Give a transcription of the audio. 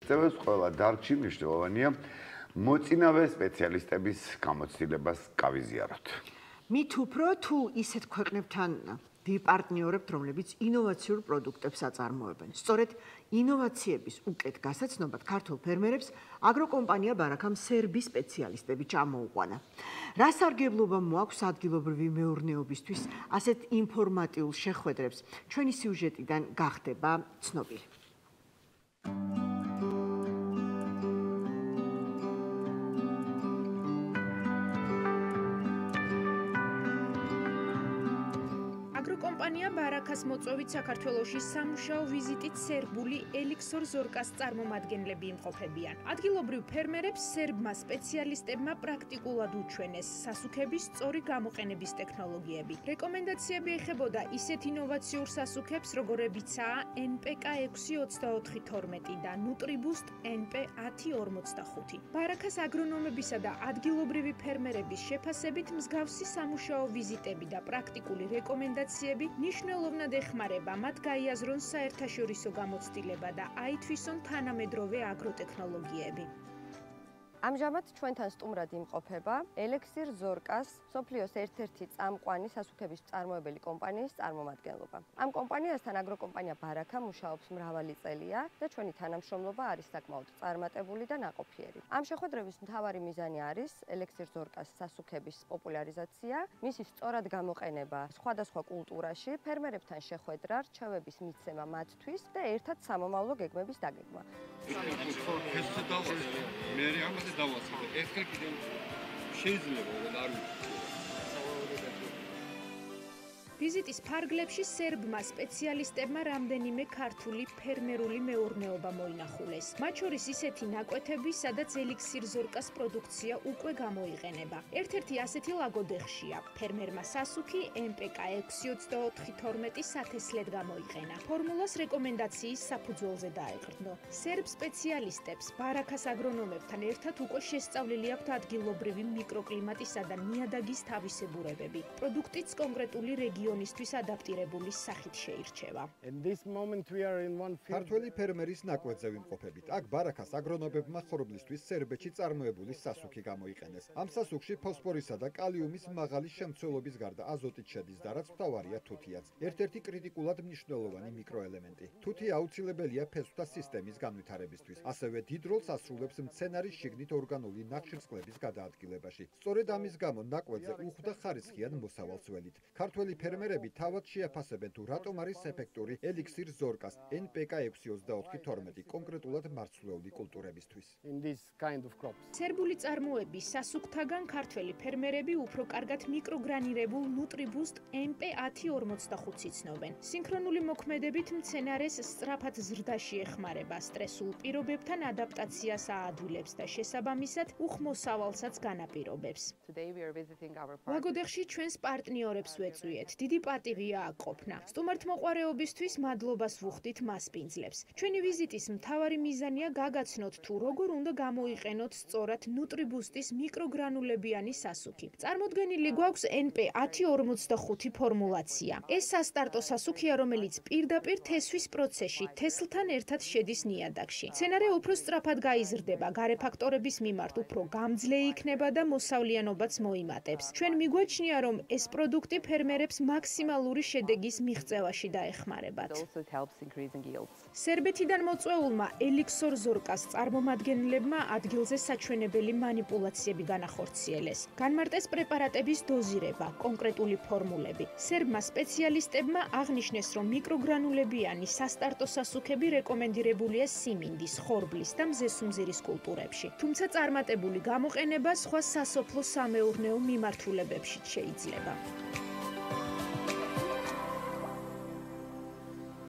წევს ყველა დარგში მნიშვნელოვანია მოწინავე სპეციალისტების გამოცდილებას გავიზიაროთ. მით უფრო თუ ისეთ ქვეყნებთან ვიპარტნიორებთ, რომლებიც ინოვაციურ პროდუქტებს აწარმოებენ. სწორედ ინოვაციების უკეთ გასაცნობად ქართულ ფერმერებს აგროკომპანია ბარაქამ სერბის სპეციალისტები ჩამოუყვანა. რა სარგებლობა მოაქვს ადგილობრივი მეურნეობისთვის ასეთ ინფორმატიულ შეხვედრებს ჩვენი სიუჟეტიდან გახდება ცნობილი. აგროკომპანია ბარაქას მოწვევით საქართველოში სამუშაო ვიზიტით სერბული ელიქსორ ზორკას წარმომადგენლები იმყოფებიან. ადგილობრივ ფერმერებს სერბმა სპეციალისტებმა პრაქტიკულად უჩვენეს სასუქების სწორი გამოყენების ტექნოლოგიები. რეკომენდაციები ეხებოდა ისეთ ინოვაციურ სასუქებს, როგორებიცაა NPK 62412 და Nutriboost NP 1045. ბარაქას აგრონომებისა და ადგილობრივი ფერმერების შეფასებით მსგავსი სამუშაო ვიზიტები და პრაქტიკული რეკომენდაციები ნიშნულოვნად ეხმარება მათ გაიაზრონ საერთაშორისო გამოცდილება და აითვისონ თანამედროვე აგროტექნოლოგიები. ამჟამად ჩვენთან სტუმრად იმყოფება ელექსირ ზორკას სოფლიოს ერთ-ერთი წამყვანი სასუქების მწარმოებელი კომპანიის წარმომადგენლობა. ამ კომპანიასთან აგროკომპანია ბარაქა მუშაობს მრავალი წელია და ჩვენი თანამშრომლობა არის საკმაოდ წარმატებული და ნაყოფიერი. ამ შეხვედრების მთავარი მიზანი არის ელექსირ ზორკას სასუქების პოპულარიზაცია, მისი სწორად გამოყენება სხვადასხვა კულტურაში, ფერმერებთან შეხვედრა, რჩევების მიცემა მათთვის და ერთად სამომავლო გეგმების დაგეგმა. ვიზიტის ფარგლებში სერბმა სპეციალისტებმა რამდენიმე ქართული ფერმერული მეურნეობა მოინახულეს. მათ შორის ისეთი ნაკვეთები, სადაც ელიქსირ ზორკას პროდუქცია უკვე გამოიყენება. ერთ-ერთი ასეთი ლაგოდეხშია. ფერმერმა სასუქი NPK 62412 სათესლად გამოიყენა. ფორმულას რეკომენდაციის საფუძველზე დაეყრდნო. სერბ სპეციალისტებს ბარაქას აგრონომებთან ერთად უკვე შესწავლილი აქვთ ადგილობრივი მიკროკლიმატისა და ნიადაგის თავისებურებები. პროდუქტიც კონკრეტული რეგიონისთვის ადაპტირებული სახით შეირჩევა. ქართველი ფერმერის ნაკვეთზე ვიმყოფებით. აქ ბარაქას აგრონომებმა ხორბლისთვის სერბეთში წარმოებული სასუქი გამოიყენეს. ამ სასუქში ფოსფორისა და კალიუმის მაღალი შემცველობის გარდა აზოტიც შედის და რაც მთავარია თუთიაც. ერთ-ერთი კრიტიკულად მნიშვნელოვანი მიკროელემენტი. თუთი აუცილებელია ფესვთა სისტემის განვითარებისთვის. ასევე დიდ როლს ასრულებს მცენარის შიგნით ორგანული ნახშირწყლების გადაადგილებაში. სწორედ ამის გამო ნაკვეთზე უხვდა ხარისხიან მოსავალს ველით. ქართველი ფერმერები თავად შეაფასებენ თუ რატომ არის ეფექტური ელიქსირ ზორკას NPK 62412 კონკრეტულად მარცვლეული კულტურებისთვის. სერბული წარმოების სასუქთაგან ქართველი ფერმერები უფრო კარგად მიკროგრანირებულ Nutriboost NP 1045 იცნობენ. სინქრონული მოქმედებით მცენარეს სწრაფად ზრდაში ეხმარება, სტრესულ პირობებთან ადაპტაციას აადვილებს და შესაბამისად უხმოსავალსაც განაპირობებს. ლაგოდეხში ჩვენს პარტნიორებს ვეწვიეთ. დიდი პატივია აქ ყოფნა. სტუმართმოყვარეობისთვის მადლობას ვუხდით მასპინძლებს. ჩვენი ვიზიტის მთავარი მიზანია გაგაცნოთ თუ როგორ უნდა გამოიყენოთ სწორად Nutriboost-ის მიკროგრანულებიანი სასუქი. წარმოდგენილი გვაქვს NP 1045 ფორმულაცია. ეს სასტარტო სასუქია, რომელიც პირდაპირ თესვის პროცესში თესლთან ერთად შედის ნიადაგში. მცენარე უფრო სწრაფად გაიზრდება, გარე ფაქტორების მიმართ უფრო გამძლე იქნება და მოსავლიანობაც მოიმატებს. ჩვენ მიგვაჩნია, რომ ეს პროდუქტი ფერმერებს მაქსიმალური შედეგის მიღწევაში დაეხმარებათ. სერბეთიდან მოწვეულმა ელიქსორ ზორკას წარმომადგენლებმა ადგილზე საჩვენებელი მანიპულაციები განახორციელეს. განმარტეს პრეპარატების დოზირება, კონკრეტული ფორმულები. სერბმა სპეციალისტებმა აღნიშნეს, რომ მიკროგრანულებიანი სასტარტო სასუქები რეკომენდირებულია სიმინდის, ხორბლის და მზესუმზირის კულტურებში. თუმცა წარმატებული გამოყენება სხვა სასოფლო სამეურნეო მიმართულებებშიც შეიძლება.